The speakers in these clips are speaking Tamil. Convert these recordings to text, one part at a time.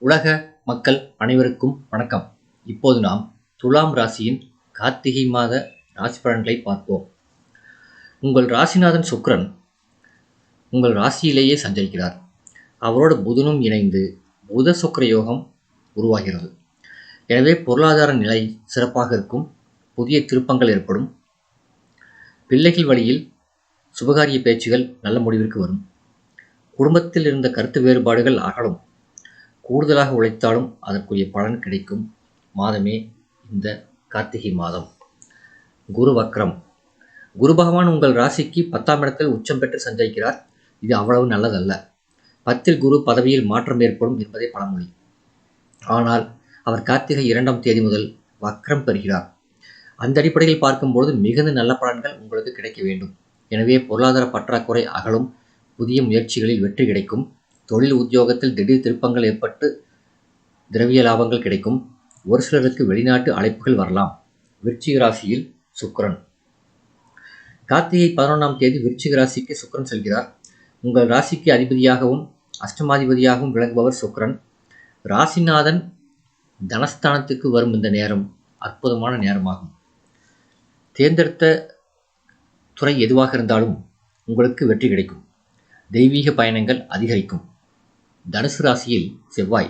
உலக மக்கள் அனைவருக்கும் வணக்கம். இப்போது நாம் துலாம் ராசியின் கார்த்திகை மாத ராசி பலன்களை பார்ப்போம். உங்கள் ராசிநாதன் சுக்கிரன் உங்கள் ராசியிலேயே சஞ்சரிக்கிறார். அவரோடு புதனும் இணைந்து புத சுக்கிர யோகம் உருவாகிறது. எனவே பொருளாதார நிலை சிறப்பாக இருக்கும். புதிய திருப்பங்கள் ஏற்படும். பிள்ளைகள் வழியில் சுபகாரிய பேச்சுகள் நல்ல முடிவிற்கு வரும். குடும்பத்தில் இருந்த கருத்து வேறுபாடுகள் அகலும். கூடுதலாக உழைத்தாலும் அதற்குரிய பலன் கிடைக்கும் மாதமே இந்த கார்த்திகை மாதம். குரு வக்ரம். குரு பகவான் உங்கள் ராசிக்கு 10ஆம் இடத்தில் உச்சம் பெற்று சஞ்சரிக்கிறார். இது அவ்வளவு நல்லதல்ல. 10ல் குரு பதவியில் மாற்றம் ஏற்படும் என்பதே பழமொழி. ஆனால் அவர் கார்த்திகை 2ஆம் தேதி முதல் வக்ரம் பெறுகிறார். அந்த அடிப்படையில் பார்க்கும்போது மிகுந்த நல்ல பலன்கள் உங்களுக்கு கிடைக்க வேண்டும். எனவே பொருளாதார பற்றாக்குறை அகலும். புதிய முயற்சிகளில் வெற்றி கிடைக்கும். தொழில் உத்தியோகத்தில் திடீர் திருப்பங்கள் ஏற்பட்டு திரவிய லாபங்கள் கிடைக்கும். ஒரு சிலருக்கு வெளிநாட்டு அழைப்புகள் வரலாம். விருச்சிக ராசியில் சுக்கிரன். கார்த்திகை 11ஆம் தேதி விருச்சிக ராசிக்கு சுக்கிரன் செல்கிறார். உங்கள் ராசிக்கு அதிபதியாகவும் அஷ்டமாதிபதியாகவும் விளங்குபவர் சுக்கிரன். ராசிநாதன் தனஸ்தானத்துக்கு வரும் இந்த நேரம் அற்புதமான நேரமாகும். தேர்ந்தெடுத்த துறை எதுவாக இருந்தாலும் உங்களுக்கு வெற்றி கிடைக்கும். தெய்வீக பயணங்கள் அதிகரிக்கும். தனுசு ராசியில் செவ்வாய்.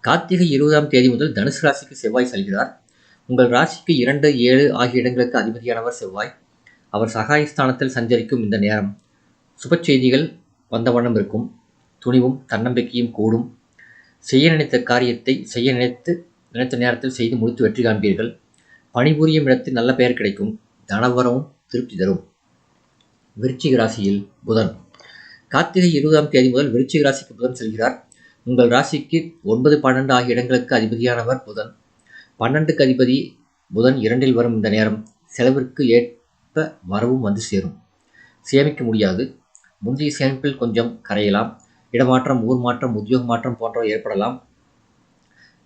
கார்த்திகை 20ஆம் தேதி முதல் தனுசு ராசிக்கு செவ்வாய் செல்கிறார். உங்கள் ராசிக்கு 2, 7 ஆகிய இடங்களுக்கு அதிபதியானவர் செவ்வாய். அவர் சகாயஸ்தானத்தில் சஞ்சரிக்கும் இந்த நேரம் சுப செய்திகள் வந்த வண்ணம் இருக்கும். துணிவும் தன்னம்பிக்கையும் கூடும். செய்ய நினைத்த காரியத்தை நினைத்த நேரத்தில் செய்து முடித்து வெற்றி காண்பீர்கள். பணிபுரியும் இடத்தில் நல்ல பெயர் கிடைக்கும். தனவரமும் திருப்தி தரும். விருச்சிக ராசியில் புதன். கார்த்திகை 20ஆம் தேதி முதல் விருச்சிக ராசிக்கு புதன் செல்கிறார். உங்கள் ராசிக்கு 9, 12 ஆகிய இடங்களுக்கு அதிபதியானவர் புதன். 12க்கு அதிபதி புதன் 2ல் வரும் இந்த நேரம் செலவிற்கு ஏற்ப வரவும் வந்து சேரும். சேமிக்க முடியாது. முந்தைய சேமிப்பில் கொஞ்சம் கரையலாம். இடமாற்றம், ஊர் மாற்றம், உத்தியோக மாற்றம் போன்றவை ஏற்படலாம்.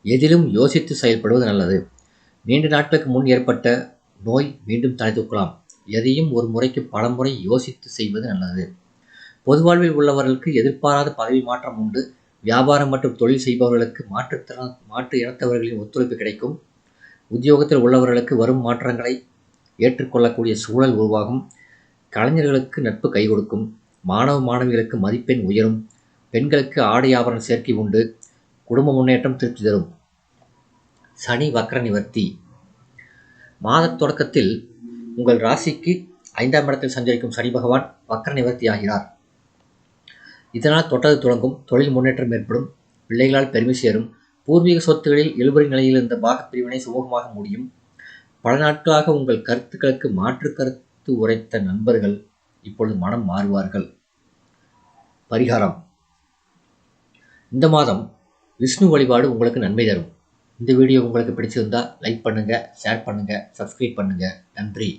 எதிலும் யோசித்து செயல்படுவது நல்லது. நீண்ட நாட்களுக்கு முன் ஏற்பட்ட நோய் மீண்டும் தலை தூக்கலாம். எதையும் ஒரு முறைக்கு பல முறை யோசித்து செய்வது நல்லது. பொது வாழ்வில் உள்ளவர்களுக்கு எதிர்பாராத பதவி மாற்றம் உண்டு. வியாபாரம் மற்றும் தொழில் செய்பவர்களுக்கு மாற்று இனத்தவர்களின் ஒத்துழைப்பு கிடைக்கும். உத்தியோகத்தில் உள்ளவர்களுக்கு வரும் மாற்றங்களை ஏற்றுக்கொள்ளக்கூடிய சூழல் உருவாகும். கலைஞர்களுக்கு நட்பு கை கொடுக்கும். மாணவ மாணவிகளுக்கு மதிப்பெண் உயரும். பெண்களுக்கு ஆடை ஆபரண சேர்க்கை உண்டு. குடும்ப முன்னேற்றம் திருப்தி தரும். சனி வக்ர நிவர்த்தி. மாத தொடக்கத்தில் உங்கள் ராசிக்கு 5ஆம் இடத்தில் சஞ்சரிக்கும் சனி பகவான் வக்ர நிவர்த்தி ஆகிறார். இதனால் தொட்டது தொடங்கும். தொழில் முன்னேற்றம் ஏற்படும். பிள்ளைகளால் பெருமை சேரும். பூர்வீக சொத்துகளில் இழுபறி நிலையில் இருந்த பாகப்பிரிவினை சுமூகமாக முடியும். பல நாட்களாக உங்கள் கருத்துக்களுக்கு மாற்று கருத்து உரைத்த நண்பர்கள் இப்பொழுது மனம் மாறுவார்கள். பரிகாரம். இந்த மாதம் விஷ்ணு வழிபாடு உங்களுக்கு நன்மை தரும். இந்த வீடியோ உங்களுக்கு பிடிச்சிருந்தா லைக் பண்ணுங்க, ஷேர் பண்ணுங்க, சப்ஸ்கிரைப் பண்ணுங்க. நன்றி.